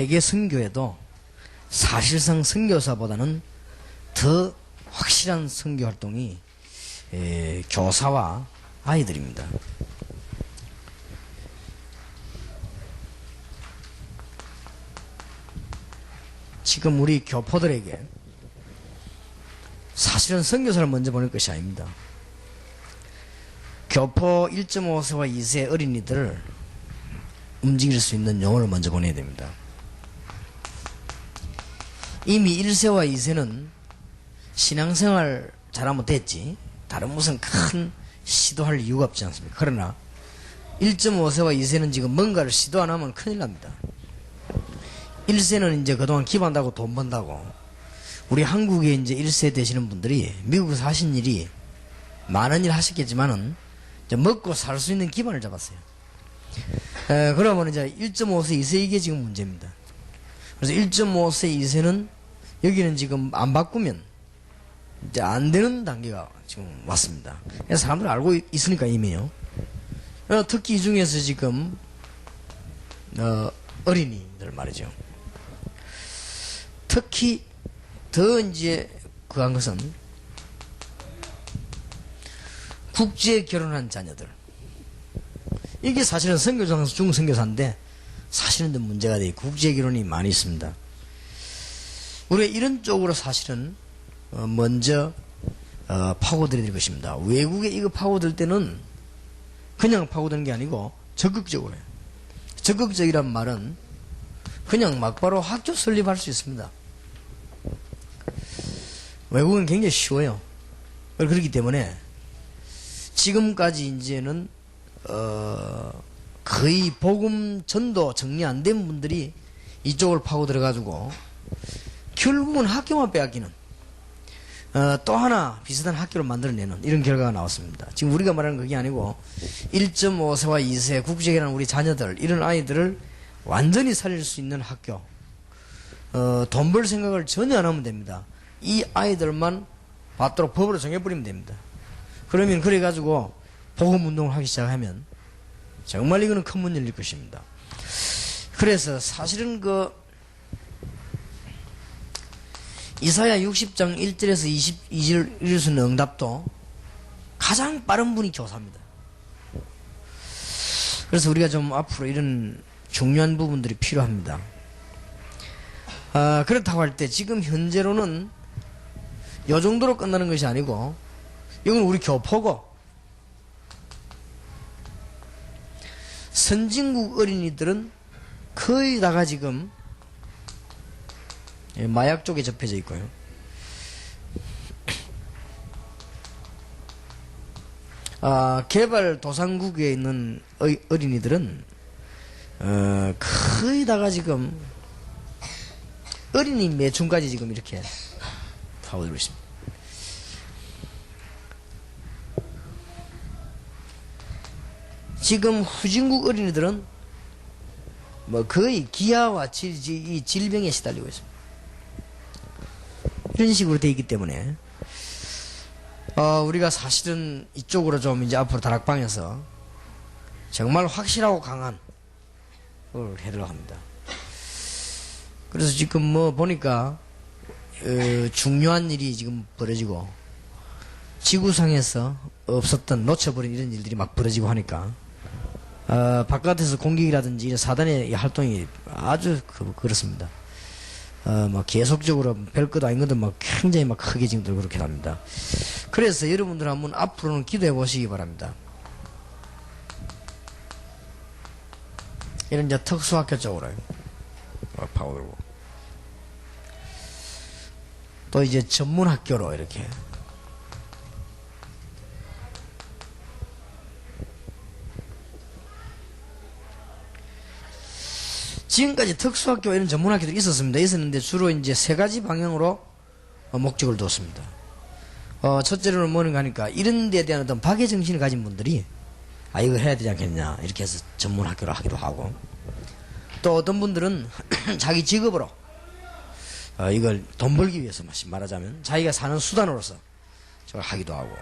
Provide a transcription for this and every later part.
세계 선교에도 사실상 선교사보다는 더 확실한 선교 활동이 교사와 아이들입니다. 지금 우리 교포들에게 사실은 선교사를 먼저 보낼 것이 아닙니다. 교포 1.5세와 2세 어린이들을 움직일 수 있는 영혼을 먼저 보내야 됩니다. 이미 1세와 2세는 신앙생활 잘하면 됐지 다른 무슨 큰 시도할 이유가 없지 않습니까? 그러나 1.5세와 2세는 지금 뭔가를 시도 안 하면 큰일 납니다. 1세는 이제 그동안 기반다고 돈 번다고 우리 한국에 이제 1세 되시는 분들이 미국에서 하신 일이 많은 일 하셨겠지만은 이제 먹고 살 수 있는 기반을 잡았어요. 그러면 이제 1.5세, 2세 이게 지금 문제입니다. 그래서 1.5세, 2세는 여기는 지금 안 바꾸면 이제 안 되는 단계가 지금 왔습니다. 그래서 사람들 알고 있으니까 이미요. 특히 이 중에서 지금 어린이들 말이죠. 특히 더 이제 그한 것은 국제 결혼한 자녀들. 이게 사실은 선교장 중선교사인데 사실은 좀 문제가 돼 국제 결혼이 많이 있습니다. 우리가 이런 쪽으로 사실은 먼저 파고들어야 될 것입니다. 외국에 이거 파고들 때는 그냥 파고드는 게 아니고 적극적으로 해요. 적극적이란 말은 그냥 막바로 학교 설립할 수 있습니다. 외국은 굉장히 쉬워요. 그렇기 때문에 지금까지 이제는 거의 복음 전도 정리 안 된 분들이 이쪽을 파고들어가지고 결국은 학교만 빼앗기는 또 하나 비슷한 학교를 만들어내는 이런 결과가 나왔습니다. 지금 우리가 말하는 그게 아니고 1.5세와 2세 국제결혼한 우리 자녀들 이런 아이들을 완전히 살릴 수 있는 학교 돈 벌 생각을 전혀 안 하면 됩니다. 이 아이들만 받도록 법으로 정해버리면 됩니다. 그러면 그래가지고 복음운동을 하기 시작하면 정말 이거는 큰 문 열릴 것입니다. 그래서 사실은 이사야 60장 1절에서 22절 이룰 수 있는 응답도 가장 빠른 분이 교사입니다. 그래서 우리가 좀 앞으로 이런 중요한 부분들이 필요합니다. 그렇다고 할 때 지금 현재로는 요 정도로 끝나는 것이 아니고 이건 우리 교포고 선진국 어린이들은 거의 다가 지금 마약 쪽에 접해져 있고요. 개발도상국에 있는 어린이들은 거의 다가 지금 어린이 매춘까지 지금 이렇게 파고들고 있습니다. 지금 후진국 어린이들은 뭐 거의 기아와 이 질병에 시달리고 있습니다. 이런 식으로 되어 있기 때문에 우리가 사실은 이쪽으로 좀 이제 앞으로 다락방에서 정말 확실하고 강한 걸 해달라고 합니다. 그래서 지금 뭐 보니까 중요한 일이 지금 벌어지고 지구상에서 없었던 놓쳐버린 이런 일들이 막 벌어지고 하니까 바깥에서 공격이라든지 이런 사단의 활동이 아주 그렇습니다. 막 계속적으로 별것도 아닌 것도 막 굉장히 막 크게 지금 그렇게 납니다. 그래서 여러분들 한번 앞으로는 기도해 보시기 바랍니다. 이런 이제 특수학교 쪽으로 파고들고 또 이제 전문학교로 이렇게 지금까지 특수학교 이런 전문학교들이 있었는데 주로 이제 세 가지 방향으로 목적을 두었습니다. 첫째로는 뭐는가 하니까 이런 데에 대한 어떤 박애 정신을 가진 분들이 이걸 해야 되지 않겠냐 이렇게 해서 전문학교를 하기도 하고 또 어떤 분들은 자기 직업으로 이걸 돈 벌기 위해서 말하자면 자기가 사는 수단으로서 저걸 하기도 하고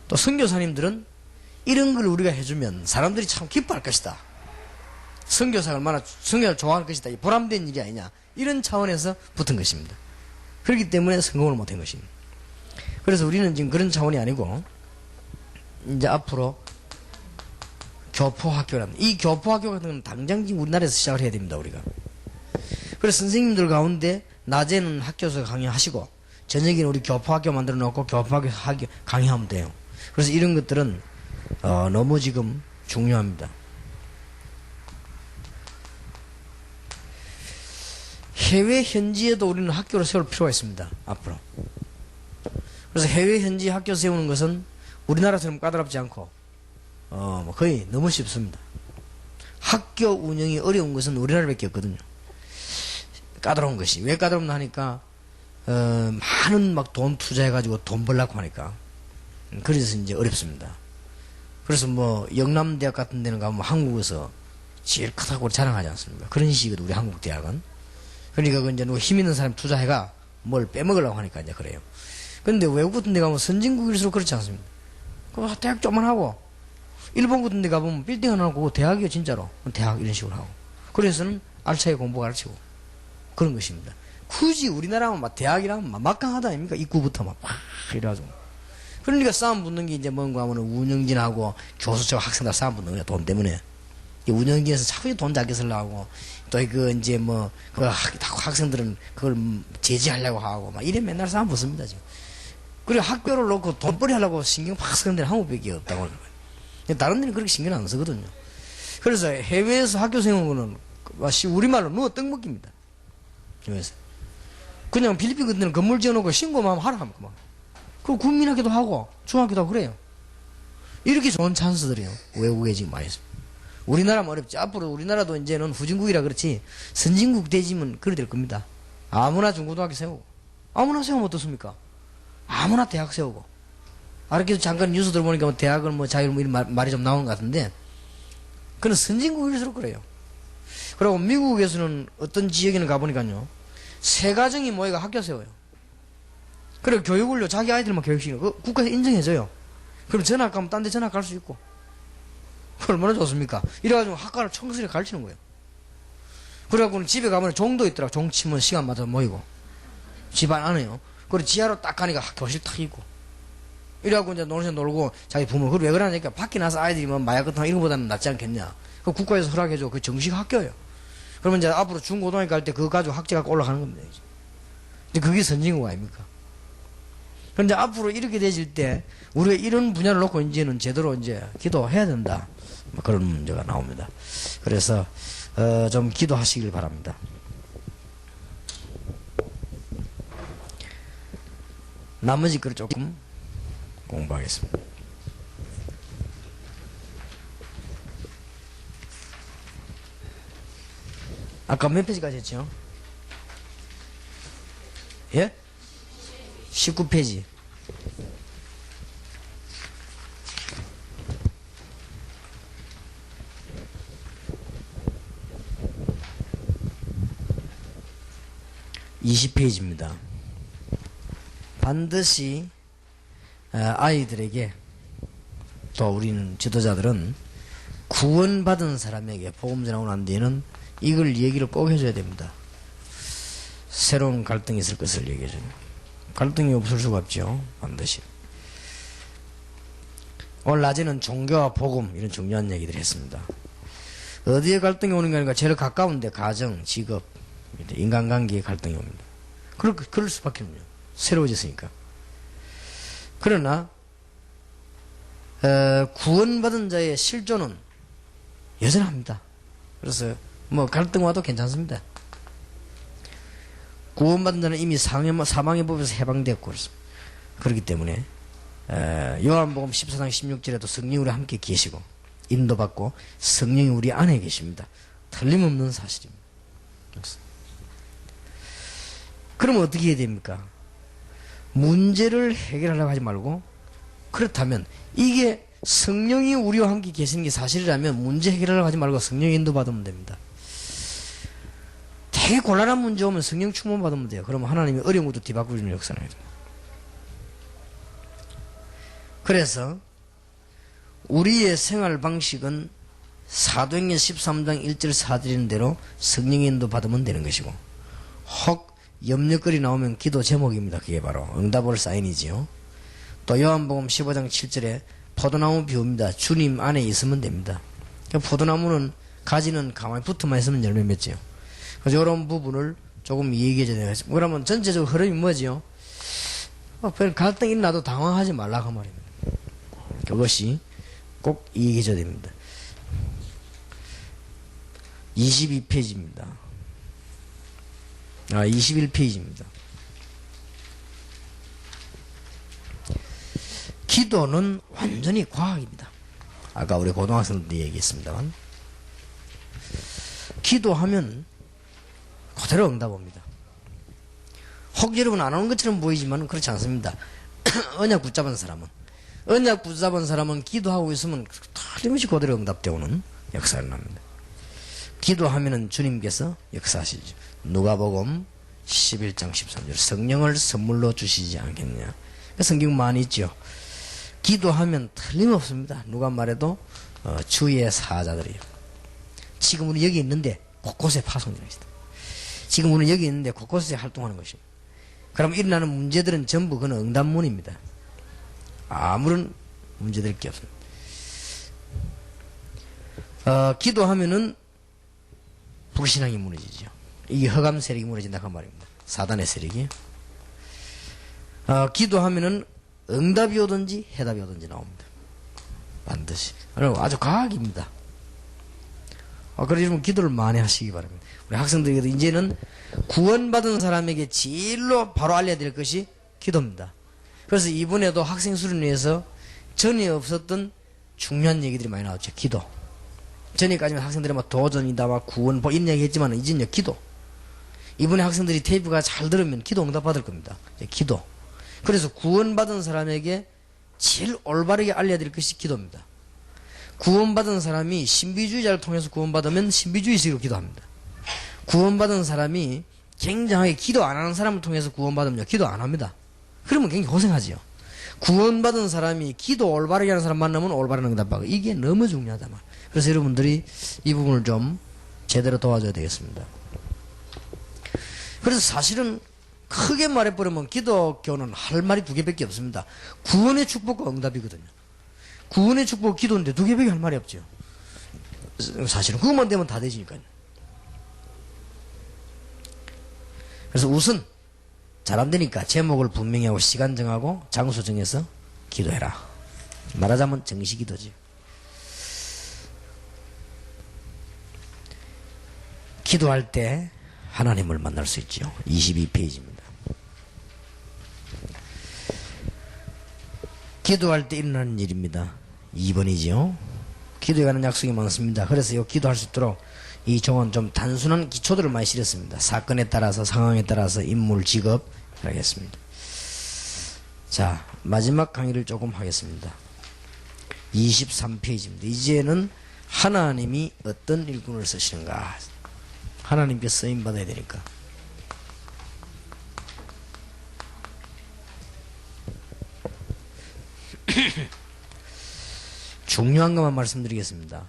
또 선교사님들은 이런 걸 우리가 해주면 사람들이 참 기뻐할 것이다 선교사가 얼마나 선교를 좋아할 것이다. 보람된 일이 아니냐. 이런 차원에서 붙은 것입니다. 그렇기 때문에 성공을 못한 것입니다. 그래서 우리는 지금 그런 차원이 아니고 이제 앞으로 교포학교랍니다. 이 교포학교 같은 건 당장 지금 우리나라에서 시작을 해야 됩니다. 우리가. 그래서 선생님들 가운데 낮에는 학교에서 강의하시고 저녁에는 우리 교포학교 만들어 놓고 교포학교 강의하면 돼요. 그래서 이런 것들은 너무 지금 중요합니다. 해외 현지에도 우리는 학교를 세울 필요가 있습니다. 앞으로. 그래서 해외 현지 학교 세우는 것은 우리나라처럼 까다롭지 않고 거의 너무 쉽습니다. 학교 운영이 어려운 것은 우리나라밖에 없거든요. 까다로운 것이. 왜 까다롭나 하니까 많은 막 돈 투자해가지고 돈 벌라고 하니까. 그래서 이제 어렵습니다. 그래서 뭐 영남대학 같은 데는 가면 한국에서 제일 크다고 자랑하지 않습니까? 그런 식이거든 우리 한국 대학은. 그러니까 그 이제 누가 힘 있는 사람 투자해가 뭘 빼먹으려고 하니까 이제 그래요. 근데 외국 같은 데 가면 선진국일수록 그렇지 않습니다. 그 대학 조만하고 일본 같은 데 가보면 빌딩 하나 놓고 대학이요 진짜로. 대학 이런 식으로 하고. 그래서는 알차게 공부 가르치고 그런 것입니다. 굳이 우리나라면 막 대학이라면 막 막강하다 아닙니까? 입구부터 막 이래가지고. 그러니까 싸움 붙는 게 이제 뭔가 하면 운영진하고 교수처럼 학생들 싸움 붙는 거야. 돈 때문에. 운영진에서 자꾸 돈 작게 쓰려고 또 그 이제 뭐 그 학생들은 그걸 제지하려고 하고 막 이래 맨날 싸움 붙습니다 지금. 그리고 학교를 놓고 돈벌이 하려고 신경 팍 쓰는 데는 한국밖에 없다고 하는 거예요. 다른 데는 그렇게 신경 안 쓰거든요. 그래서 해외에서 학교 세우는 거는 우리말로 누워 떡 먹깁니다. 그냥 필리핀 같은 데는 건물 지어놓고 신고만 하면 하라 하면 그만. 그 국민학교도 하고 중학교도 하고 그래요. 이렇게 좋은 찬스들이요. 외국에 지금 많이 있습니다. 우리나라는 어렵지. 앞으로 우리나라도 이제는 후진국이라 그렇지 선진국 되지면 그래 될 겁니다. 아무나 중고등학교 세우고 아무나 세우면 어떻습니까? 아무나 대학 세우고. 이렇게 잠깐 뉴스 들어보니까 뭐 대학을 뭐 자유 뭐 이런 말이 좀 나오는 것 같은데 그건 선진국일수록 그래요. 그리고 미국에서는 어떤 지역에는 가보니까요 세 가정이 모여가 학교 세워요. 그리고 교육을요 자기 아이들만 교육시키는 거 국가에서 인정해줘요. 그럼 전학 가면 딴 데 전학 갈 수 있고 얼마나 좋습니까? 이래가지고 학과를 청소리 가르치는 거예요. 그래갖고는 집에 가면 종도 있더라. 종 치면 시간마다 모이고 집안 안에요. 그리고 지하로 딱 가니까 교실 탁 있고 이래갖고 이제 놀면서 놀고 자기 부모 그걸 왜 그러냐니까 밖에 나서 아이들이 뭐 마약 같은 거 이런 거보다는 낫지 않겠냐. 그 국가에서 허락해줘. 그 정식 학교예요. 그러면 이제 앞으로 중고등학교 갈 때 그거 가지고 학제가 올라가는 겁니다. 이제 그게 선진국 아닙니까? 그런데 앞으로 이렇게 되질 때 우리가 이런 분야를 놓고 이제는 제대로 이제 기도해야 된다. 뭐 그런 문제가 나옵니다. 그래서 좀 기도하시길 바랍니다. 나머지 글 조금 공부하겠습니다. 아까 몇 페이지까지 했죠? 예? 19페이지. (20페이지입니다) 반드시 아이들에게 또 우리는 지도자들은 구원받은 사람에게 복음 전하고 난 뒤에는 이걸 얘기를 꼭 해줘야 됩니다. 새로운 갈등이 있을 것을 얘기해줘요. 갈등이 없을 수가 없죠. 반드시. 오늘 낮에는 종교와 복음 이런 중요한 얘기들을 했습니다. 어디에 갈등이 오는 게 아니라 제일 가까운데 가정, 직업, 인간관계에 갈등이 옵니다. 그럴 수밖에 없네요. 새로워졌으니까. 그러나 구원받은 자의 실존은 여전합니다. 그래서 뭐 갈등 와도 괜찮습니다. 구원받은 자는 이미 사망의 법에서 해방되었고 그렇습니다. 그렇기 때문에 요한복음 14장 16절에도 성령이 우리 함께 계시고 인도받고 성령이 우리 안에 계십니다. 틀림없는 사실입니다. 그러면 어떻게 해야 됩니까? 문제를 해결하려고 하지 말고 그렇다면 이게 성령이 우리와 함께 계시는 게 사실이라면 문제 해결하려고 하지 말고 성령 인도받으면 됩니다. 되게 곤란한 문제 오면 성령 충만 받으면 돼요. 그러면 하나님이 어려운 것도 뒤바꾸는 역사를 해요. 그래서 우리의 생활 방식은 사도행전 13장 1절 4절인 대로 성령의 인도 받으면 되는 것이고, 혹 염려거리 나오면 기도 제목입니다. 그게 바로 응답 올 사인이지요. 또 요한복음 15장 7절에 포도나무 비유입니다. 주님 안에 있으면 됩니다. 그러니까 포도나무는 가지는 가만히 붙어만 있으면 열매 맺지요. 그래서 이런 부분을 조금 얘기해 줘야 되겠습니다. 그러면 전체적으로 흐름이 뭐지요? 별 갈등이 나도 당황하지 말라고 말입니다. 그것이 꼭 얘기해 줘야 됩니다. 22페이지입니다. 21페이지입니다. 기도는 완전히 과학입니다. 아까 우리 고등학생들도 얘기했습니다만, 기도하면 그대로 응답 옵니다. 혹 여러분 안 오는 것처럼 보이지만 그렇지 않습니다. 언약 붙잡은 사람은 기도하고 있으면 틀림없이 그대로 응답되어 오는 역사를 납니다. 기도하면은 주님께서 역사하시죠. 누가복음 11장 13절 성령을 선물로 주시지 않겠냐. 성경 많이 있죠. 기도하면 틀림없습니다. 누가 말해도 주의 사자들이요. 지금 우리 여기 있는데 곳곳에 파송되어 있습니다. 지금 우리는 여기 있는데 곳곳에 활동하는 것입니다. 그럼 일어나는 문제들은 전부 그는 응답문입니다. 아무런 문제될 게 없습니다. 기도하면은 불신앙이 무너지죠. 이게 허감 세력이 무너진다 그 말입니다. 사단의 세력이. 기도하면은 응답이 오든지 해답이 오든지 나옵니다. 반드시. 아주 과학입니다. 그러시면 기도를 많이 하시기 바랍니다. 우리 학생들에게도 이제는 구원받은 사람에게 제일로 바로 알려야 될 것이 기도입니다. 그래서 이번에도 학생 수련회에서 전에 없었던 중요한 얘기들이 많이 나왔죠. 기도. 전에까지는 학생들이 막 도전이다, 막 구원, 이런 얘기 했지만 이제는요, 기도. 이번에 학생들이 테이프가 잘 들으면 기도 응답 받을 겁니다. 기도. 그래서 구원받은 사람에게 제일 올바르게 알려야 될 것이 기도입니다. 구원받은 사람이 신비주의자를 통해서 구원받으면 신비주의식으로 기도합니다. 구원받은 사람이 굉장하게 기도 안 하는 사람을 통해서 구원받으면 기도 안 합니다. 그러면 굉장히 고생하지요. 구원받은 사람이 기도 올바르게 하는 사람 만나면 올바른 응답받고, 이게 너무 중요하다 말. 그래서 여러분들이 이 부분을 좀 제대로 도와줘야 되겠습니다. 그래서 사실은 크게 말해버리면 기독교는 할 말이 두 개밖에 없습니다. 구원의 축복과 응답이거든요. 구원의 축복, 기도인데 두 개밖에 할 말이 없죠. 사실은 그것만 되면 다 되지니까요. 그래서 우선 잘 안 되니까 제목을 분명히 하고 시간 정하고 장소 정해서 기도해라. 말하자면 정시기도지. 기도할 때 하나님을 만날 수 있죠. 22페이지입니다. 기도할 때 일어나는 일입니다. 2번이죠. 기도에 관한 약속이 많습니다. 그래서 이 기도할 수 있도록 이 종은 좀 단순한 기초들을 많이 실었습니다. 사건에 따라서, 상황에 따라서, 인물, 직업 하겠습니다. 자, 마지막 강의를 조금 하겠습니다. 23페이지입니다. 이제는 하나님이 어떤 일꾼을 쓰시는가. 하나님께 쓰임 받아야 되니까. 중요한 것만 말씀드리겠습니다.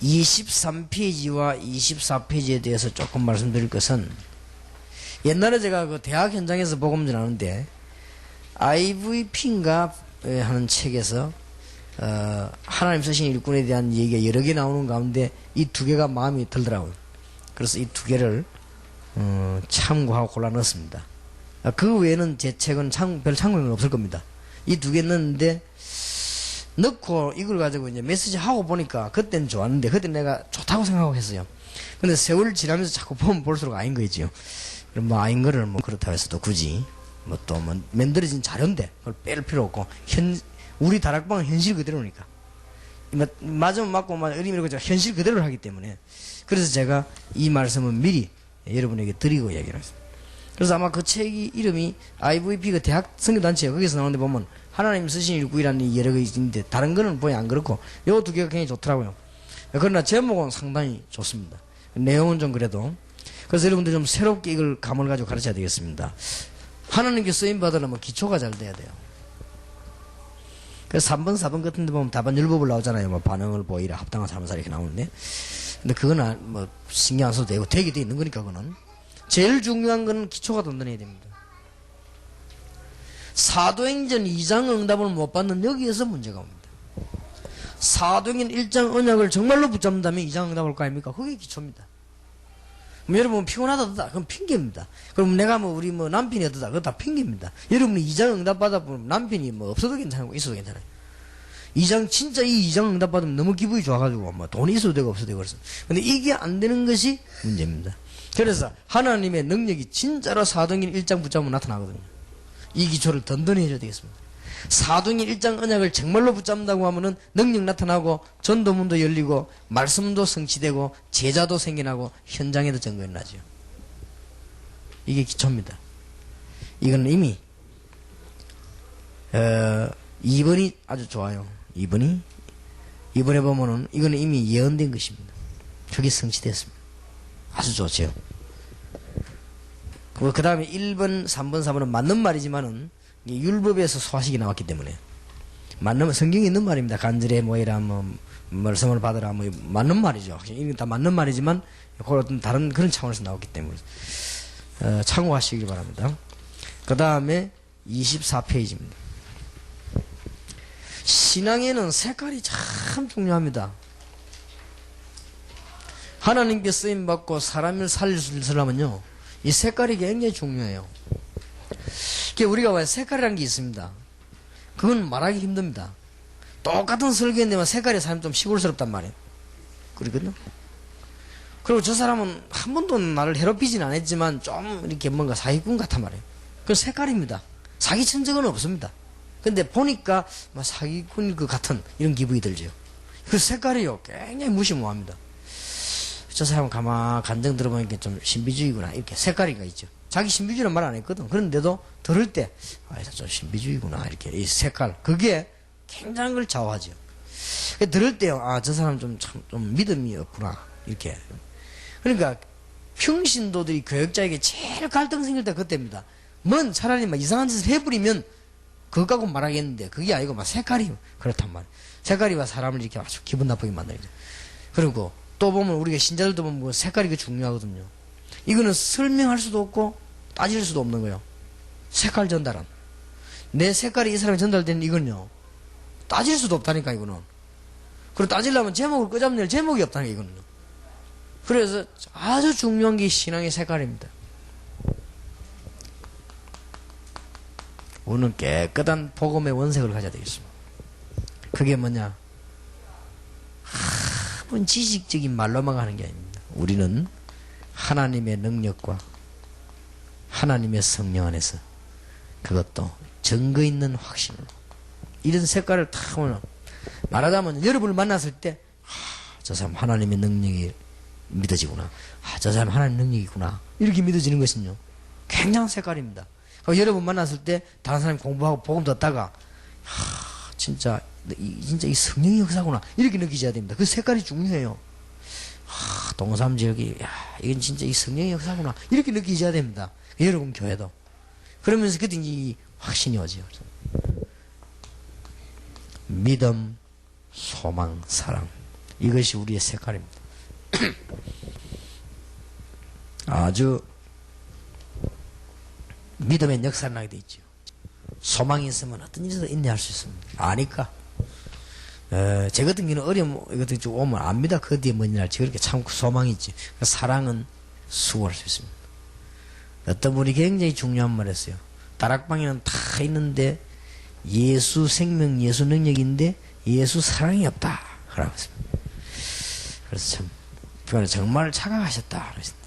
23페이지와 24페이지에 대해서 조금 말씀드릴 것은, 옛날에 제가 그 대학 현장에서 복음 전하는데 IVP인가 하는 책에서 하나님 쓰신 일꾼에 대한 얘기가 여러 개 나오는 가운데 이 두 개가 마음이 들더라고요. 그래서 이 두 개를 참고하고 골라 넣었습니다. 그 외에는 제 책은 별 참고는 없을 겁니다. 이 두 개 넣었는데, 넣고 이걸 가지고 이제 메시지 하고 보니까 그때는 좋았는데, 그때 내가 좋다고 생각하고 했어요. 근데 세월 지나면서 자꾸 보면 볼수록 아닌 거지요. 그럼 뭐 아닌 거를 뭐 그렇다고 해서 또 굳이 뭐 또 뭐 만들어진 자료인데 그걸 뺄 필요 없고, 우리 다락방은 현실 그대로니까. 맞으면 맞고 어림이라고 현실 그대로 하기 때문에. 그래서 제가 이 말씀은 미리 여러분에게 드리고 얘기를 했습니다. 그래서 아마 그 책이 이름이 IVP가 대학 선교단체예요. 거기서 나오는데 보면 하나님 쓰신 일꾼이라는 여러 개 있는데 다른 거는 보니 안 그렇고 요 두 개가 굉장히 좋더라고요. 그러나 제목은 상당히 좋습니다. 내용은 좀 그래도. 그래서 여러분들 좀 새롭게 이걸 감을 가지고 가르쳐야 되겠습니다. 하나님께 쓰임 받으려면 기초가 잘 돼야 돼요. 그래서 3번, 4번 같은 데 보면 답안 율법을 나오잖아요. 뭐 반응을 보이라, 합당한 삶사 이렇게 나오는데. 근데 그건 뭐 신경 안 써도 되고, 되게 돼 있는 거니까, 그거는. 제일 중요한 건 기초가 든든해야 됩니다. 사도행전 2장 응답을 못 받는 여기에서 문제가 옵니다. 사도행전 1장 언약을 정말로 붙잡는다면 2장 응답 올 거 아닙니까? 그게 기초입니다. 뭐 여러분 피곤하다, 그건 핑계입니다. 그럼 내가 뭐 우리 뭐 남편이 어떠다, 그거 다 핑계입니다. 여러분이 2장 응답 받아보면 남편이 뭐 없어도 괜찮고 있어도 괜찮아요. 2장, 진짜 이 2장 응답 받으면 너무 기분이 좋아가지고 뭐 돈이 있어도 되고 없어도 되고 그래서. 근데 이게 안 되는 것이 문제입니다. 그래서 하나님의 능력이 진짜로 사도행전 1장 붙잡으면 나타나거든요. 이 기초를 든든히 해줘야 되겠습니다. 사도행전 1장 언약을 정말로 붙잡는다고 하면은 능력 나타나고 전도문도 열리고 말씀도 성취되고 제자도 생겨나고 현장에도 증거가 나죠. 이게 기초입니다. 이건 이미 2번이 아주 좋아요. 2번에 보면은 이거는 이미 예언된 것입니다. 그게 성취됐습니다. 아주 좋죠. 그 다음에 1번, 3번, 4번은 맞는 말이지만은 율법에서 소화식이 나왔기 때문에 맞는 성경에 있는 말입니다. 간절히 모이라 뭐 말씀을 받으라 뭐 맞는 말이죠. 이게 다 맞는 말이지만 어떤 다른 그런 차원에서 나왔기 때문에 참고하시길 바랍니다. 그 다음에 24페이지입니다. 신앙에는 색깔이 참 중요합니다. 하나님께 쓰임 받고 사람을 살리려면요, 이 색깔이 굉장히 중요해요. 우리가 왜 색깔이라는 게 있습니다. 그건 말하기 힘듭니다. 똑같은 설교인데만 색깔이 사람 좀 시골스럽단 말이에요. 그러거든요. 그리고 저 사람은 한 번도 나를 괴롭히진 않았지만 좀 이렇게 뭔가 사기꾼 같단 말이에요. 그건 색깔입니다. 사기친 적은 없습니다. 근데 보니까 막 사기꾼 그 같은 이런 기분이 들죠. 그 색깔이요, 굉장히 무시무합니다. 저 사람은 가만 간증 들어보니까 좀 신비주의구나, 이렇게 색깔이가 있죠. 자기 신비주의는 말 안 했거든. 그런데도 들을 때, 좀 신비주의구나, 이렇게 이 색깔, 그게 굉장한 걸 좌우하죠. 들을 때요, 저 사람 좀 믿음이 없구나, 이렇게. 그러니까 평신도들이 교역자에게 제일 갈등 생길 때 그때입니다. 차라리 막 이상한 짓을 해버리면 그거 갖고 말하겠는데, 그게 아니고 막 색깔이 그렇단 말이에요. 색깔이 와 사람을 이렇게 아주 기분 나쁘게 만들죠. 그리고 또 보면 우리가 신자들도 보면 뭐 색깔이 그 중요하거든요. 이거는 설명할 수도 없고 따질 수도 없는 거예요. 색깔 전달은. 내 색깔이 이 사람에 전달되는 이건요, 따질 수도 없다니까, 이거는. 그리고 따지려면 제목을 끄잡낼 제목이 없다니까, 이거는. 그래서 아주 중요한 게 신앙의 색깔입니다. 우리는 깨끗한 복음의 원색을 가져야 되겠습니다. 그게 뭐냐? 아무 지식적인 말로만 가는 게 아닙니다. 우리는 하나님의 능력과 하나님의 성령 안에서, 그것도 증거 있는 확신으로 이런 색깔을 탁 오늘 말하자면, 여러분을 만났을 때 저 사람 하나님의 능력이 믿어지구나, 저 사람 하나님의 능력이구나, 이렇게 믿어지는 것은요, 굉장한 색깔입니다. 여러분 만났을 때 다른 사람이 공부하고 복음 듣다가 진짜 이 성령의 역사구나, 이렇게 느끼셔야 됩니다. 그 색깔이 중요해요. 동삼지역이, 이건 진짜 이 성령의 역사구나, 이렇게 느끼셔야 됩니다. 여러분 교회도. 그러면서 그때 이 확신이 오죠. 믿음, 소망, 사랑, 이것이 우리의 색깔입니다. 아주 믿음의 역사를 나게 돼 있죠. 소망이 있으면 어떤 일에도 인내할 수 있습니다. 아니까. 제 같은 경우는 어려움 이것도 좀 오면 압니다. 그 뒤에 뭔지 알지. 그렇게 참고 소망이 있지. 사랑은 수고할 수 있습니다. 어떤 분이 굉장히 중요한 말 했어요. 다락방에는 다 있는데 예수 생명, 예수 능력인데 예수 사랑이 없다, 그러고 있습니다. 그래서 참 그거는 정말 착각하셨다 그랬습니다.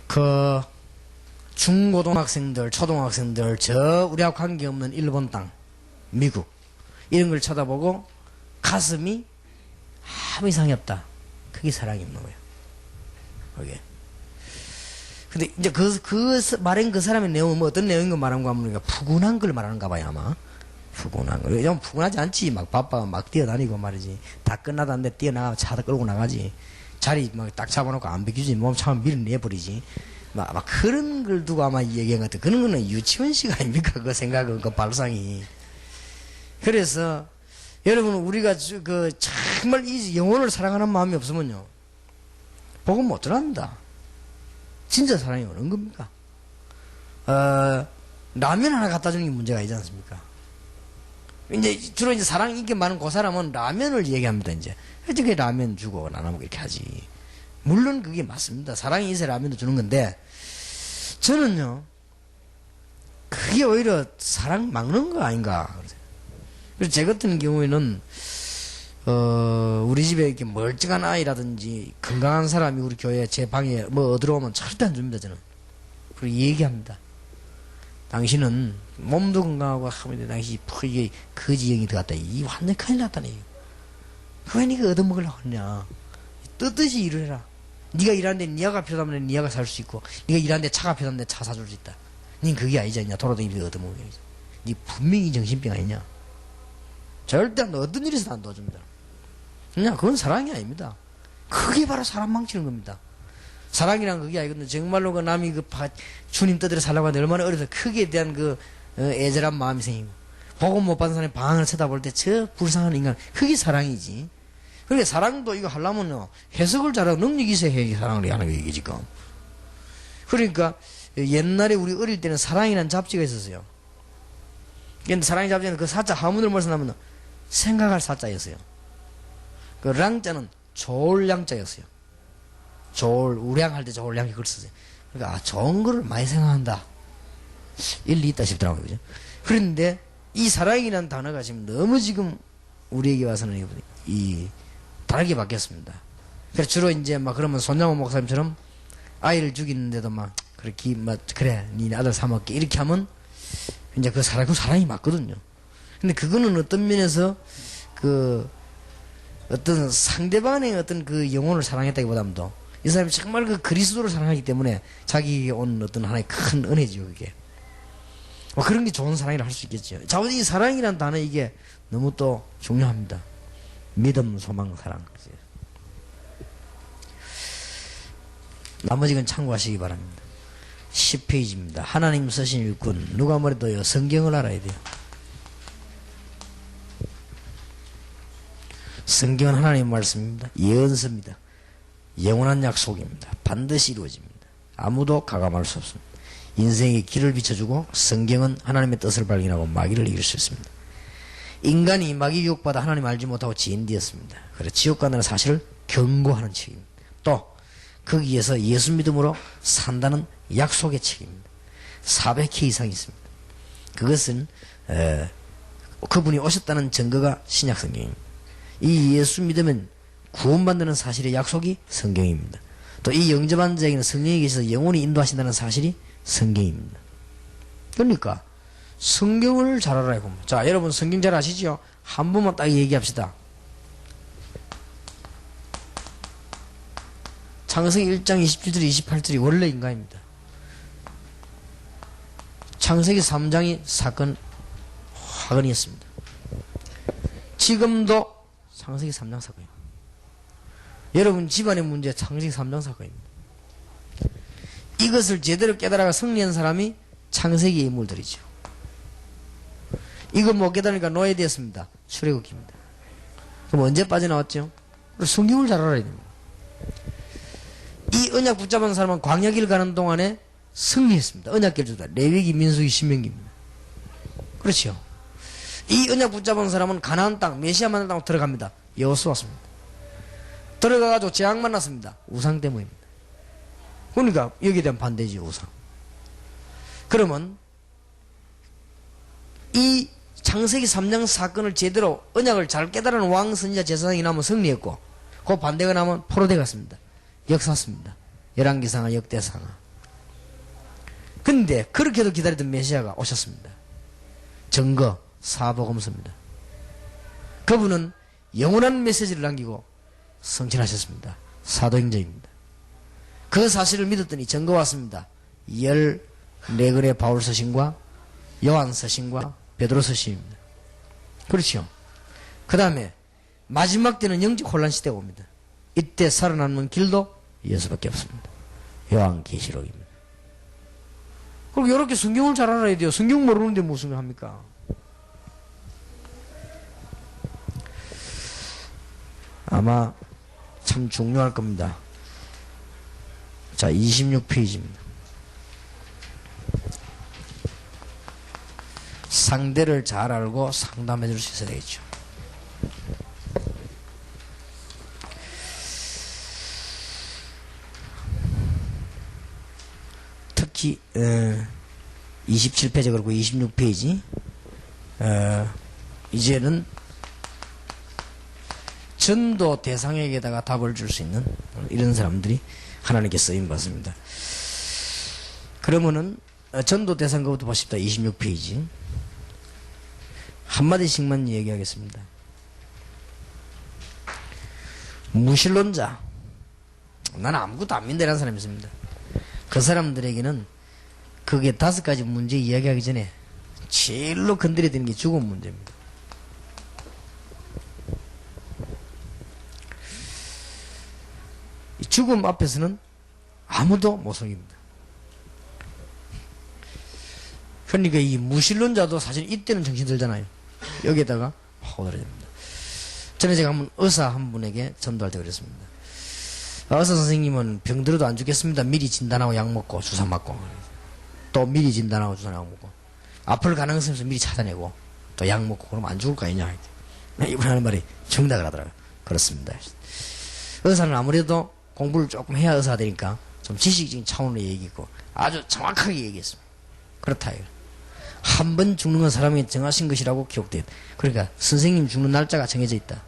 그 중고등학생들, 초등학생들, 우리하고 관계없는 일본 땅, 미국, 이런 걸 쳐다보고 가슴이 아무 이상이 없다, 그게 사랑이 없는 거예요. 그게. 근데 이제 말한 그 사람의 내용은 뭐 어떤 내용인 거 말한 거 하면 푸근한 걸 말하는가 봐요, 아마. 푸근한 거. 좀 푸근하지 않지. 막 바빠가 막 뛰어다니고 말이지. 다 끝나다는데 뛰어나가 차도 끌고 나가지. 자리 막 딱 잡아놓고 안 비켜주지. 몸 차면 밀어내버리지. 아마 그런 걸 두고 아마 얘기한 것 같아요. 그런 거는 유치원식 아닙니까? 그 생각은, 그 발상이. 그래서, 여러분, 우리가 정말 이 영혼을 사랑하는 마음이 없으면요. 복음 못 전합니다. 진짜 사랑이 어느 겁니까? 라면 하나 갖다 주는 게 문제가 아니지 않습니까? 주로 사랑 인기 많은 그 사람은 라면을 얘기합니다, 이제. 어떻게 라면 주고 나눠 이렇게 하지. 물론 그게 맞습니다. 사랑이 있어야 라면도 주는 건데, 저는요, 그게 오히려 사랑 막는 거 아닌가. 그래서 제 같은 경우에는, 우리 집에 이렇게 멀쩡한 아이라든지 건강한 사람이 우리 교회 제 방에 뭐 들어오면 절대 안 줍니다, 저는. 그리고 얘기합니다. 당신은 몸도 건강하고 하면 당신이 이게 거지형이 들어갔다. 이 완전 큰일 났다네. 그왜 니가 얻어먹으려고 하냐. 뜻듯이 일을 해라. 니가 일하는데 니아가 필요하면 니아가 살 수 있고, 니가 일하는데 차가 필요한데 차 사줄 수 있다. 닌 그게 아니지 않냐. 돌아다니면서 얻어먹으려고. 니 분명히 정신병 아니냐. 절대 어떤 일에서도 안 도와줍니다. 그냥 그건 사랑이 아닙니다. 그게 바로 사람 망치는 겁니다. 사랑이란 그게 아니거든요. 정말로 그 남이 주님 뜻대로 살라고 하는데 얼마나 어려서 크기에 대한 애절한 마음이 생기고, 복음 못 받은 사람이 방을 쳐다볼 때 저 불쌍한 인간, 그게 사랑이지. 그러니까 사랑도 이거 하려면요, 해석을 잘하고 능력이 있어야 해, 사랑을 하는 게 이게 지금. 그러니까 옛날에 우리 어릴 때는 사랑이라는 잡지가 있었어요. 근데 사랑의 잡지는 그 사자 하문을 벌써 나면 생각할 사자였어요. 그 랑자는 좋을 양자였어요. 좋을, 우량할 때 좋을 양이 그걸 썼어요. 그러니까, 좋은 거를 많이 생각한다. 일리 있다 싶더라고요. 그죠? 그런데, 이 사랑이라는 단어가 지금 너무 지금 우리에게 와서는 다르게 바뀌었습니다. 그래서 주로 이제 그러면 손양호 목사님처럼 아이를 죽이는데도 그렇게, 그래, 니네 아들 사먹게. 이렇게 하면, 이제 그 사랑이 맞거든요. 근데 그거는 어떤 면에서, 어떤 상대방의 어떤 그 영혼을 사랑했다기보다도 이 사람이 정말 그 그리스도를 사랑하기 때문에 자기에게 온 어떤 하나의 큰 은혜죠, 그게. 그런 게 좋은 사랑이라 할 수 있겠죠. 자, 이 사랑이라는 단어 이게 너무 또 중요합니다. 믿음, 소망, 사랑. 나머지는 참고하시기 바랍니다. 10페이지입니다. 하나님 쓰신 일꾼. 누가 뭐래도요, 성경을 알아야 돼요. 성경은 하나님 말씀입니다. 예언서입니다. 영원한 약속입니다. 반드시 이루어집니다. 아무도 가감할 수 없습니다. 인생의 길을 비춰주고 성경은 하나님의 뜻을 발견하고 마귀를 이길 수 있습니다. 인간이 마귀 유혹받아 하나님 알지 못하고 지인되었습니다. 그래서 지옥 간다는 사실을 경고하는 책입니다. 또 거기에서 예수 믿음으로 산다는 약속의 책입니다. 400회 이상 있습니다. 그것은 그분이 오셨다는 증거가 신약 성경입니다. 이 예수 믿으면 구원받는 사실의 약속이 성경입니다. 또 이 영접한 자에게는 성령이 계셔서 영원히 인도하신다는 사실이 성경입니다. 그러니까 성경을 잘 알아야 합니다. 자, 여러분 성경 잘 아시죠? 한 번만 딱 얘기합시다. 창세기 1장 27절 28절이 원래 인가입니다. 창세기 3장이 화근이었습니다. 지금도 창세기 3장 사건입니다. 여러분 집안의 문제 창세기 3장 사건입니다. 이것을 제대로 깨달아가 승리한 사람이 창세기 인물들이죠. 이거 못 깨달으니까 노예되었습니다. 출애굽기입니다. 그럼 언제 빠져나왔죠? 성경을 잘 알아야 됩니다. 이 언약 붙잡은 사람은 광야길 가는 동안에 승리했습니다. 언약길 주다. 레위기, 민수기, 신명기입니다. 그렇죠. 이 언약 붙잡은 사람은 가나안 땅, 메시아 만난 땅으로 들어갑니다. 여호수아입니다. 들어가가지고 재앙 만났습니다. 우상 때문입니다. 그러니까 여기에 대한 반대지, 우상. 그러면 이 창세기 3장 사건을 제대로 언약을 잘 깨달은 왕, 선지자, 제사장이 나면 승리했고, 그 반대가 나면 포로돼 갔습니다. 역사습니다. 열왕기상하, 역대상하. 근데 그렇게도 기다리던 메시아가 오셨습니다. 증거 사복음서입니다. 그분은 영원한 메시지를 남기고 성취하셨습니다. 사도행전입니다. 그 사실을 믿었더니 증거 왔습니다. 14권의 바울 서신과 요한 서신과 베드로 서신입니다. 그렇죠. 그 다음에 마지막 때는 영적 혼란 시대가 옵니다. 이때 살아남는 길도 예수밖에 없습니다. 요한계시록입니다. 그리고 이렇게 성경을 잘 알아야 돼요. 성경 모르는데 무슨 합니까? 아마 참 중요할 겁니다. 자, 26페이지입니다. 상대를 잘 알고 상담해 줄 수 있어야 되겠죠. 특히 27페이지 그리고 26페이지 이제는 전도 대상에게다가 답을 줄 수 있는 이런 사람들이 하나님께 쓰임 받습니다. 그러면은 전도 대상 것부터 보십시다. 26페이지 한마디씩만 얘기하겠습니다. 무신론자, 나는 아무것도 안 믿는다는 사람이 있습니다. 그 사람들에게는 그게 5가지 문제 이야기하기 전에 제일로 건드려야 되는 게 죽음 문제입니다. 이 죽음 앞에서는 아무도 못 속입니다. 그러니까 이 무신론자도 사실 이때는 정신 들잖아요. 여기에다가 파고들어야 됩니다. 전에 제가 한번 의사 한 분에게 전도할 때 그랬습니다. 의사 선생님은 병들어도 안 죽겠습니다. 미리 진단하고 약 먹고 주사 맞고 또 미리 진단하고 주사 약 먹고 아플 가능성에서 미리 찾아내고 또 약 먹고 그러면 안 죽을 거 아니냐. 이분 하는 말이 정답을 하더라고요. 그렇습니다. 의사는 아무래도 공부를 조금 해야 의사가 되니까 좀 지식적인 차원으로 얘기했고 아주 정확하게 얘기했습니다. 그렇다 이거. 한 번 죽는 건 사람이 정하신 것이라고 기록돼요. 그러니까 선생님 죽는 날짜가 정해져 있다.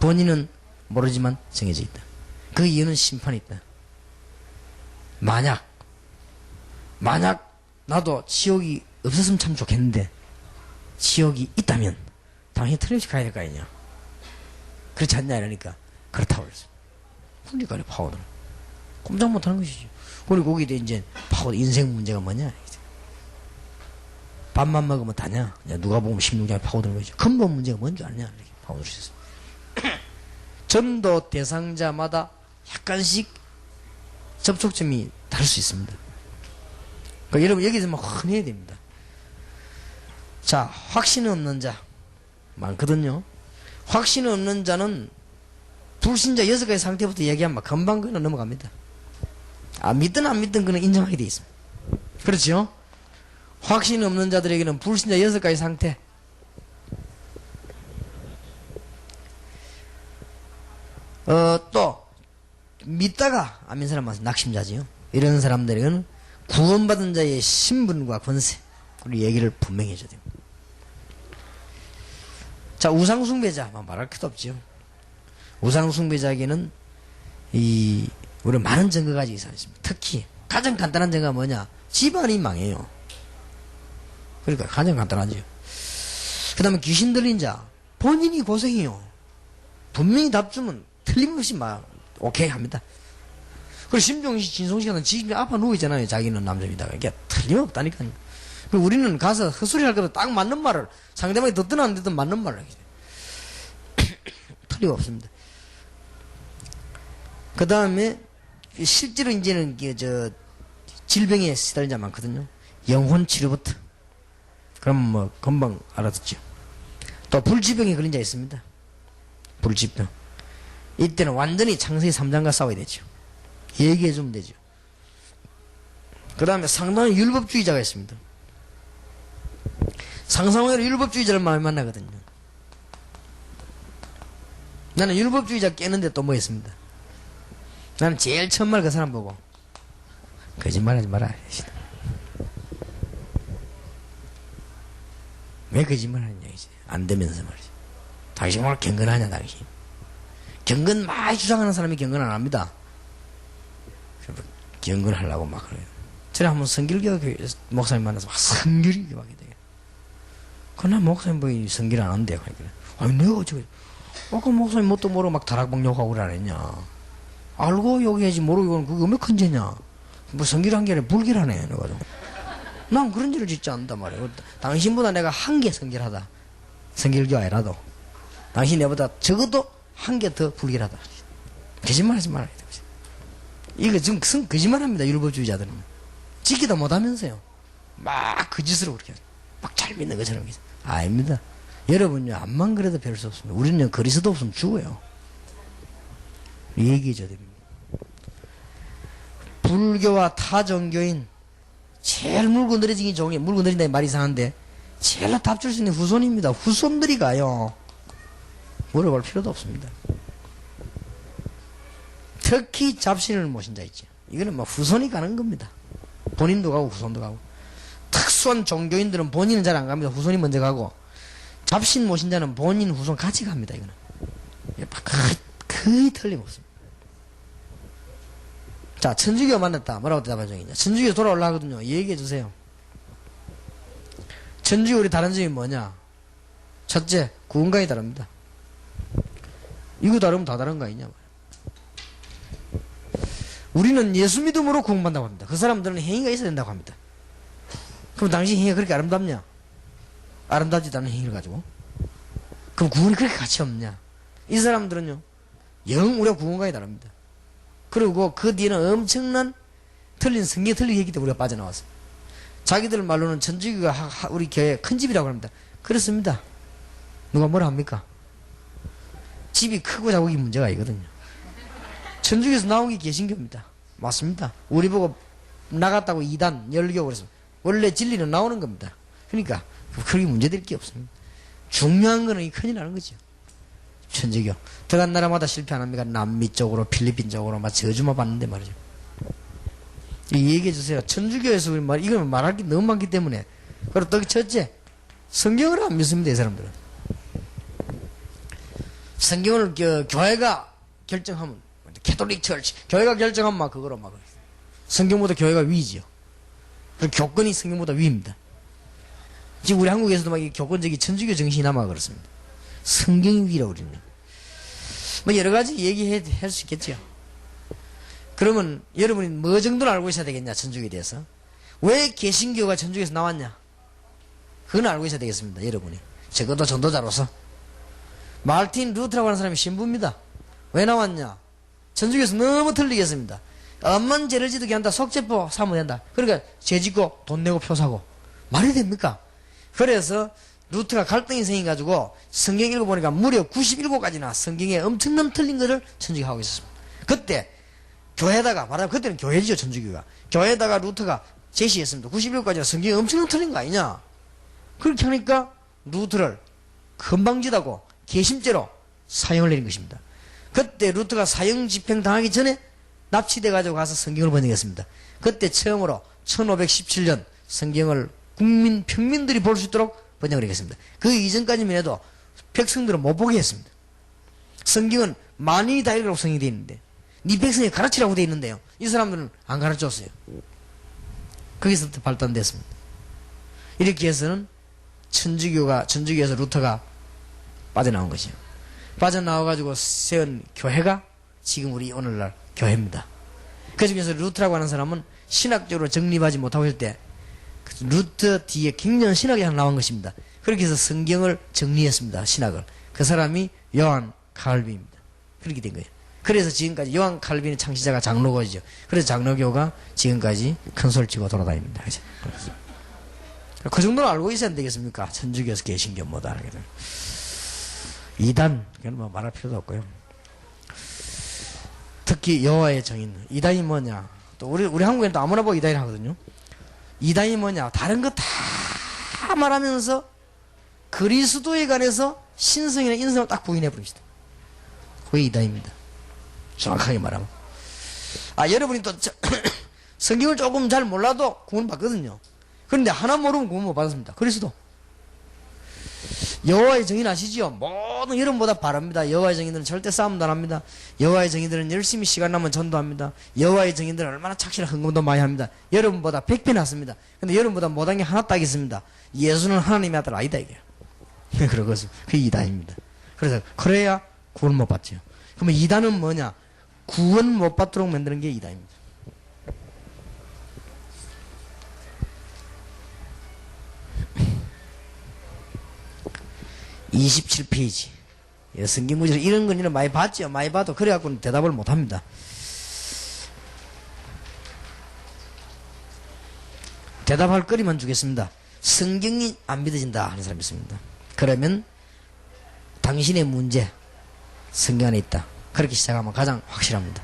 본인은 모르지만 정해져 있다. 그 이유는 심판이 있다. 만약 나도 지옥이 없었으면 참 좋겠는데 지옥이 있다면 당연히 틀림없이 가야 될 거 아니냐. 그렇지 않냐 이러니까 그렇다고 그랬어요. 그러니까 파고들어. 꼼짝 못하는 것이죠. 그리고 거기에 이제 파고들 인생 문제가 뭐냐. 밥만 먹으면 다냐? 누가 보면 16장에 파고드는 거죠. 근본 문제가 뭔지 아냐? 이렇게 파고들 수 있어요. 전도 대상자마다 약간씩 접촉점이 다를 수 있습니다. 그러니까 여러분 여기서 막 흔해야 됩니다. 자, 확신 없는 자 많거든요. 확신 없는 자는 불신자 6가지 상태부터 얘기하면 금방 그냥 넘어갑니다. 믿든 안 믿든 그는 인정하게 돼 있습니다. 그렇죠? 확신 없는 자들에게는 불신자 6가지 상태. 또 믿다가 안 믿는 사람 많아서 낙심자지요. 이런 사람들에게는 구원받은 자의 신분과 권세 그리고 얘기를 분명히 해줘야 됩니다. 자, 우상숭배자 말할 것도 없지요. 우상숭배자에게는 우리 많은 증거가 가지고 있습니다. 특히 가장 간단한 증거가 뭐냐? 집안이 망해요. 그러니까 가장 간단하죠. 그 다음에 귀신 들린 자 본인이 고생해요. 분명히 답 주면 틀림없이 막 오케이 합니다. 그리고 심종씨 진송씨는 집에 아파 누워있잖아요. 자기는 남자입니다. 이게 틀림없다니까요. 그리고 우리는 가서 헛소리 할 거도 딱 맞는 말을 상대방이 듣든 안 듣든 맞는 말을 하게 돼요. 틀림없습니다. 그 다음에 실제로 이제는 질병에 시달린 자 많거든요. 영혼 치료부터. 그럼 뭐 금방 알아듣죠. 또 불치병에 걸린 자 있습니다. 불치병. 이때는 완전히 창세기 3장과 싸워야 되죠. 얘기해 주면 되죠. 그 다음에 상당한 율법주의자가 있습니다. 상상외로 율법주의자를 많이 만나거든요. 나는 율법주의자 깨는데 또 뭐 있습니다. 나는 제일 처음 말 그 사람 보고 거짓말하지 마라. 왜 거짓말하느냐 이제 안 되면서 말이지. 당신 오늘 경건하냐 당신. 경건 많이 주장하는 사람이 경건 안 합니다. 경건하려고 막 그래요. 전에 한번 성길교 목사님 만나서 막 성길이 막 돼요. 그나 목사님 뭐 성길 안 한대요. 아니 내가 어쩌고 아까 목사님 뭣도 모르고 막 다락방 욕하고 그래 안 했냐. 알고 욕해야지 모르고 그게 왜 큰 죄냐. 뭐 성길한 게 아니라 불길하네. 그래가지고 난 그런 죄를 짓지 않는단 말이에요. 당신보다 내가 한 개 성길하다. 성길교 아니라도 당신 내보다 적어도 한 개 더 불길하다. 거짓말하지 말아야 돼. 이거 지금 거짓말합니다. 율법주의자들은. 지키다 못하면서요. 막 그 짓으로 그렇게 막 잘 믿는 것처럼. 아닙니다. 여러분요, 암만 그래도 별 수 없습니다. 우리는 그리스도 없으면 죽어요. 얘기해줘야 됩니다. 불교와 타 종교인 제일 물고 늘어지기 좋은 게, 물고 늘어진다 말이 이상한데, 제일 답 줄 수 있는 후손입니다. 후손들이 가요. 물어볼 필요도 없습니다. 특히 잡신을 모신 자 있죠. 이거는 뭐 후손이 가는 겁니다. 본인도 가고 후손도 가고. 특수한 종교인들은 본인은 잘 안 갑니다. 후손이 먼저 가고, 잡신 모신 자는 본인 후손 같이 갑니다. 이거는 거의 틀림없습니다. 자, 천주교 만났다. 뭐라고 대답하죠? 천주교 돌아올라 하거든요. 얘기해 주세요. 천주교 우리 다른 점이 뭐냐? 첫째, 구원관이 다릅니다. 이거 다르면 다 다른 거 아니냐? 우리는 예수 믿음으로 구원받는다고 합니다. 그 사람들은 행위가 있어야 된다고 합니다. 그럼 당신 행위가 그렇게 아름답냐? 아름답지도 않은 행위를 가지고. 그럼 구원이 그렇게 가치 없냐? 이 사람들은요, 영 우리가 구원관이 다릅니다. 그리고 그 뒤에는 엄청난 틀린 성경이 틀리게 했기 때문에 우리가 빠져나왔어요. 자기들 말로는 천주교가 우리 교회 큰 집이라고 합니다. 그렇습니다. 누가 뭐라 합니까? 집이 크고 작고 이 문제가 아니거든요. 천주교에서 나온 게 개신교입니다. 맞습니다. 우리 보고 나갔다고 이단, 열교 그래서 원래 진리는 나오는 겁니다. 그러니까 그렇게 문제될 게 없습니다. 중요한 거는 이 큰일 나는 거죠. 천주교 들어간 나라마다 실패 안 합니까? 남미 쪽으로, 필리핀 쪽으로 막 저주만 받는데 말이죠. 얘기해 주세요. 천주교에서 우리 이건 말할 게 너무 많기 때문에. 그리고 또 첫째, 성경을 안 믿습니다. 이 사람들은. 성경을 교회가 결정하면, 캐톨릭 처치, 교회가 결정하면 막 그거로 막 성경보다 교회가 위지요. 그리고 교권이 성경보다 위입니다. 지금 우리 한국에서도 막 이 교권적인 천주교 정신이 남아 그렇습니다. 성경이 위라고 그럽니다. 뭐 여러 가지 얘기할 수 있겠죠. 그러면 여러분이 뭐 정도는 알고 있어야 되겠냐, 천주교에 대해서. 왜 개신교가 천주교에서 나왔냐? 그건 알고 있어야 되겠습니다, 여러분이. 적어도 전도자로서. 마르틴 루터라고 하는 사람이 신부입니다. 왜 나왔냐? 천주교에서 너무 틀리겠습니다. 엄만 죄를 지르게 한다, 속죄포 사면 된다. 그러니까 죄 짓고 돈 내고 표 사고. 말이 됩니까? 그래서 루터가 갈등이 생겨가지고 성경 읽어보니까 무려 97가지나 성경에 엄청난 틀린 것을 천주교가 하고 있었습니다. 그때 교회에다가 말하면 그때는 교회지요, 천주교가. 교회에다가 루터가 제시했습니다. 97가지나 성경이 엄청난 틀린 거 아니냐? 그렇게 하니까 루터를 건방지다고 개심죄로 사형을 내린 것입니다. 그때 루터가 사형 집행 당하기 전에 납치돼가지고 가서 성경을 번역했습니다. 그때 처음으로 1517년 성경을 평민들이 볼 수 있도록 번역을 했습니다. 그 이전까지만 해도 백성들은 못 보게 했습니다. 성경은 만인이 다 읽으라고 성경이 되어 있는데, 네 백성이 가르치라고 되어 있는데요, 이 사람들은 안 가르쳤어요. 거기서부터 발단됐습니다. 이렇게 해서는 천주교에서 루터가 빠져나온 것이요. 빠져나와가지고 세운 교회가 지금 우리 오늘날 교회입니다. 그 중에서 루터라고 하는 사람은 신학적으로 정립하지 못하고 있을 때 루터 뒤에 굉장한 신학이 하나 나온 것입니다. 그렇게 해서 성경을 정리했습니다. 신학을. 그 사람이 요한 칼빈입니다. 그렇게 된 거예요. 그래서 지금까지 요한 칼빈의 창시자가 장로교죠. 그래서 장로교가 지금까지 큰 소리 치고 돌아다닙니다. 그죠? 그 정도는 알고 있어야 되겠습니까? 천주교에서 개신교 뭐다 하게 되면. 이단, 그건 뭐 말할 필요도 없고요. 특히 여호와의 증인. 이단이 뭐냐? 또 우리 한국에는 또 아무나 보고 이단이 하거든요. 이단이 뭐냐? 다른 거 다 말하면서 그리스도에 관해서 신성이나 인성을 딱 부인해 버립니다. 그게 이단입니다. 정확하게 말하면. 여러분이 또 성경을 조금 잘 몰라도 구원 받거든요. 그런데 하나 모르면 구원 못 받았습니다. 그리스도. 여호와의 증인 아시죠? 모든 여러분보다 바랍니다. 여호와의 증인들은 절대 싸움도 안 합니다. 여호와의 증인들은 열심히 시간 나면 전도합니다. 여호와의 증인들은 얼마나 착실한 헌금도 많이 합니다. 여러분보다 100배 낫습니다. 근데 여러분보다 못한 게 하나 딱 있습니다. 예수는 하나님의 아들 아니다, 이게. 그러거든요. 그게 이단입니다. 그래서 그래야 구원 못 받죠. 그러면 이단은 뭐냐? 구원 못 받도록 만드는 게 이단입니다. 27페이지. 성경 구절 이런 건 많이 봤죠. 많이 봐도 그래갖고는 대답을 못 합니다. 대답할 거리만 주겠습니다. 성경이 안 믿어진다 하는 사람이 있습니다. 그러면 당신의 문제 성경 안에 있다. 그렇게 시작하면 가장 확실합니다.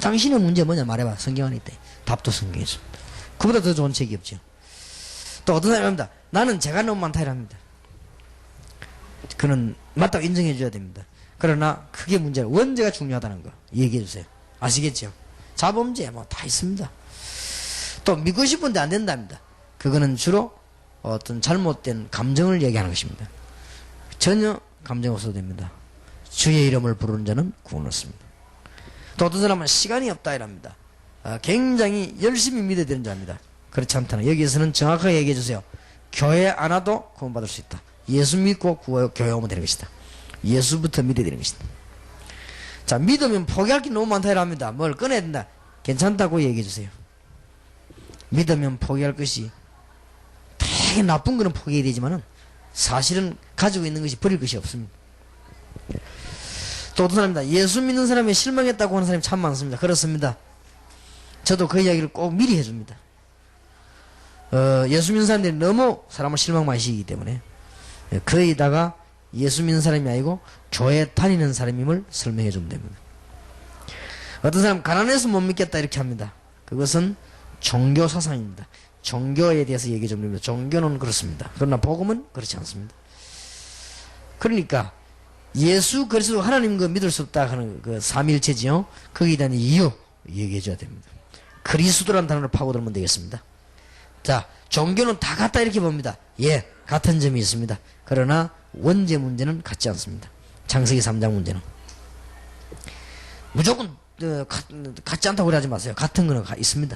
당신의 문제 뭐냐 말해봐. 성경 안에 있다. 답도 성경에 있습니다. 그보다 더 좋은 책이 없죠. 또 어떤 사람이 합니다. 나는 죄가 너무 많다 이랍니다. 그는 맞다고 인정해 줘야 됩니다. 그러나 그게 문제는 원죄가 중요하다는 거 얘기해 주세요. 아시겠죠? 자범죄 뭐 다 있습니다. 또 믿고 싶은데 안 된답니다. 그거는 주로 어떤 잘못된 감정을 얘기하는 것입니다. 전혀 감정 없어도 됩니다. 주의 이름을 부르는 자는 구원을 얻습니다. 또 어떤 사람은 시간이 없다 이랍니다. 굉장히 열심히 믿어야 되는 자입니다. 그렇지 않다는 여기에서는 정확하게 얘기해 주세요. 교회 안 와도 구원받을 수 있다. 예수 믿고 교회 오면 되는 것이다. 예수부터 믿어야 되는 것이다. 자, 믿으면 포기할 게 너무 많다 이랍니다. 뭘 꺼내야 된다. 괜찮다고 얘기해 주세요. 믿으면 포기할 것이 되게 나쁜 거는 포기해야 되지만은 사실은 가지고 있는 것이 버릴 것이 없습니다. 또 어떤 사람입니다. 예수 믿는 사람이 실망했다고 하는 사람이 참 많습니다. 그렇습니다. 저도 그 이야기를 꼭 미리 해줍니다. 예수 믿는 사람들이 너무 사람을 실망 많이 시키기 때문에 거의다가 예수 믿는 사람이 아니고 교회 다니는 사람임을 설명해 주면 됩니다. 어떤 사람 가난해서 못 믿겠다 이렇게 합니다. 그것은 종교 사상입니다. 종교에 대해서 얘기해 좀 됩니다. 종교는 그렇습니다. 그러나 복음은 그렇지 않습니다. 그러니까 예수 그리스도 하나님 그 믿을 수 없다 하는 그 삼위일체지요. 거기에 대한 이유 얘기해 줘야 됩니다. 그리스도라는 단어를 파고들면 되겠습니다. 자, 종교는 다 같다 이렇게 봅니다. 예, 같은 점이 있습니다. 그러나 원죄 문제는 같지 않습니다. 창세기 3장 문제는 무조건 같지 않다고 그러지 마세요. 같은 거는 있습니다.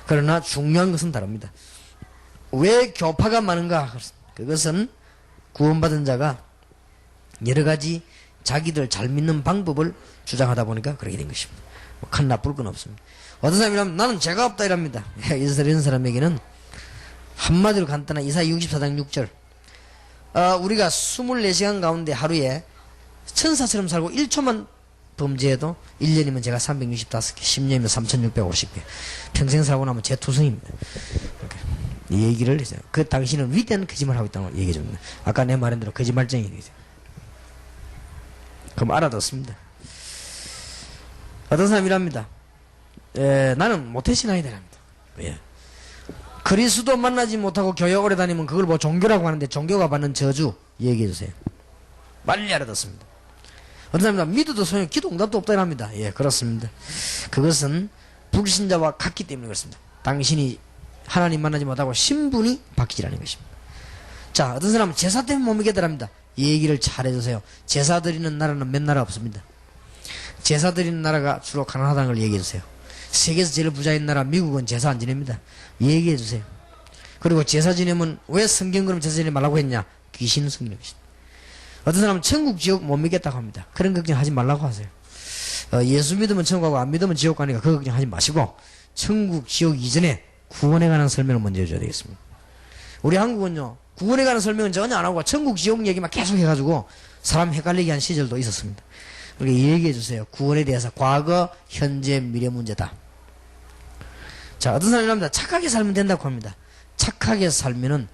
그러나 중요한 것은 다릅니다. 왜 교파가 많은가? 그것은 구원받은 자가 여러 가지 자기들 잘 믿는 방법을 주장하다 보니까 그렇게 된 것입니다. 큰 나쁠 건 없습니다. 어떤 사람이라면 나는 죄가 없다 이랍니다. 이런 사람에게는 한마디로 간단한 이사야 64장 6절 우리가 24시간 가운데 하루에 천사처럼 살고 1초만 범죄해도 1년이면 제가 365개 10년이면 3650개 평생 살고 나면 제 투성입니다. 이 얘기를 했어요. 그 당신은 위대한 거짓말을 하고 있다고 얘기해 줍니다. 아까 내 말한 대로 거짓말쟁이 그럼 알아듣습니다. 어떤 사람이랍니다. 나는 모태신앙이다 합니다. 예. 그리스도 만나지 못하고 교회 오래 다니면 그걸 뭐 종교라고 하는데 종교가 받는 저주 얘기해 주세요. 빨리 알아듣습니다. 어떤 사람은 믿어도 소용 기도 응답도 없다 합니다. 예, 그렇습니다. 그것은 불신자와 같기 때문에 그렇습니다. 당신이 하나님 만나지 못하고 신분이 바뀌지라는 것입니다. 자, 어떤 사람은 제사 때문에 못 믿겠다랍니다. 이 얘기를 잘 해주세요. 제사 드리는 나라는 몇 나라 없습니다. 제사 드리는 나라가 주로 가난하다는 걸 얘기해 주세요. 세계에서 제일 부자인 나라 미국은 제사 안 지냅니다. 얘기해 주세요. 그리고 제사 지내면 왜 성경 그럼 제사 지내지 말라고 했냐? 귀신 숨기는 것이다. 어떤 사람은 천국 지옥 못 믿겠다고 합니다. 그런 걱정 하지 말라고 하세요. 예수 믿으면 천국 가고 안 믿으면 지옥 가니까 그 걱정 하지 마시고 천국 지옥 이전에 구원에 관한 설명을 먼저 해줘야 되겠습니다. 우리 한국은요 구원에 관한 설명은 전혀 안 하고 천국 지옥 얘기만 계속 해가지고 사람 헷갈리게 한 시절도 있었습니다. 그러니까 얘기해 주세요. 구원에 대해서 과거, 현재, 미래 문제다. 자, 어떤 사람이랍니다. 착하게 살면 된다고 합니다. 착하게 살면은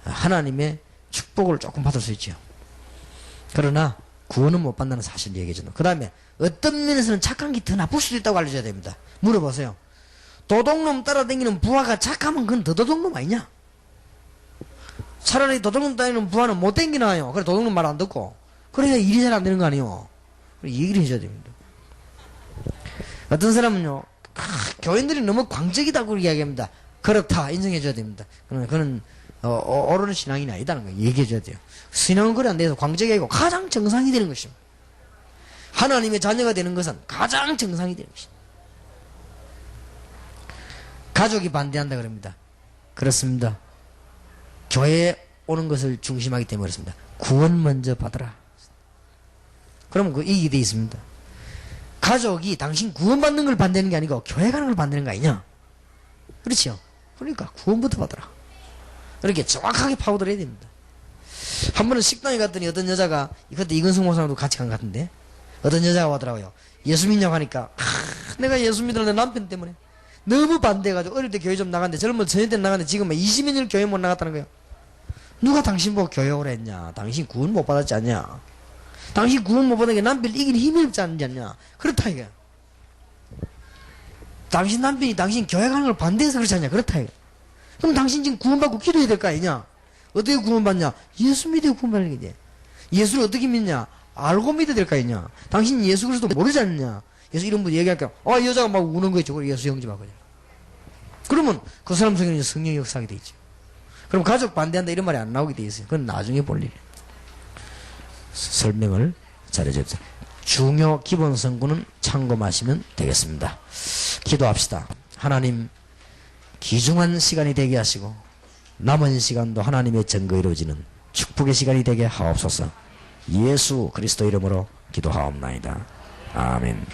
하나님의 축복을 조금 받을 수 있죠. 그러나 구원은 못 받는다는 사실을 얘기해 준다. 그 다음에 어떤 면에서는 착한 게 더 나쁠 수도 있다고 알려줘야 됩니다. 물어보세요. 도둑놈 따라다니는 부하가 착하면 그건 더 도둑놈 아니냐? 차라리 도둑놈 따라다니는 부하는 못 댕기나요? 그래 도둑놈 말 안 듣고 그래야 일이 잘 안 되는 거 아니에요? 얘기를 해줘야 됩니다. 어떤 사람은요 교인들이 너무 광적이다고 이야기합니다. 그렇다 인정해줘야 됩니다. 그는 옳은 신앙이 아니다는 거 얘기해줘야 돼요. 신앙은 그래 안 돼서 광적이 아니고 가장 정상이 되는 것입니다. 하나님의 자녀가 되는 것은 가장 정상이 되는 것입니다. 가족이 반대한다 그럽니다. 그렇습니다. 교회에 오는 것을 중심하기 때문에 그렇습니다. 구원 먼저 받으라. 그러면 그 이익이 되어 있습니다. 가족이 당신 구원받는 걸 반대하는 게 아니고 교회 가는 걸 반대하는 거 아니냐? 그렇죠? 그러니까 구원부터 받으라. 이렇게 정확하게 파고들어야 됩니다. 한 번은 식당에 갔더니 어떤 여자가 그때 이근성 목사님도 같이 간 것 같은데 어떤 여자가 하더라고요. 예수 믿냐고 하니까 내가 예수 믿으려 내 남편 때문에 너무 반대해가지고 어릴 때 교회 좀 나갔는데 젊은 전혀 때 나갔는데 지금 20여 년 교회 못 나갔다는 거예요. 누가 당신 보고 교회 오라 했냐? 당신 구원 못 받았지 않냐? 당신 구원 못 받은 게 남편을 이길 힘이 없지 않냐? 그렇다 이거야. 당신 남편이 당신 교회 가는 걸 반대해서 그렇지 않냐? 그렇다 이거야. 그럼 당신 지금 구원받고 기도해야 될 거 아니냐? 어떻게 구원받냐? 예수 믿어 구원받는 거지. 예수를 어떻게 믿냐? 알고 믿어야 될 거 아니냐? 당신 예수 그리스도 모르지 않냐? 예수 이런 분 얘기할까? 이 여자가 막 우는 거지. 저걸 예수 영접하고 그냥. 그러면 그 사람 성경에 성령 역사하게 돼 있죠. 그럼 가족 반대한다 이런 말이 안 나오게 돼 있어요. 그건 나중에 볼 일이에요. 설명을 잘해주세요. 중요 기본 성구는 참고하시면 되겠습니다. 기도합시다. 하나님, 귀중한 시간이 되게 하시고 남은 시간도 하나님의 증거 이루어지는 축복의 시간이 되게 하옵소서. 예수 그리스도 이름으로 기도하옵나이다. 아멘.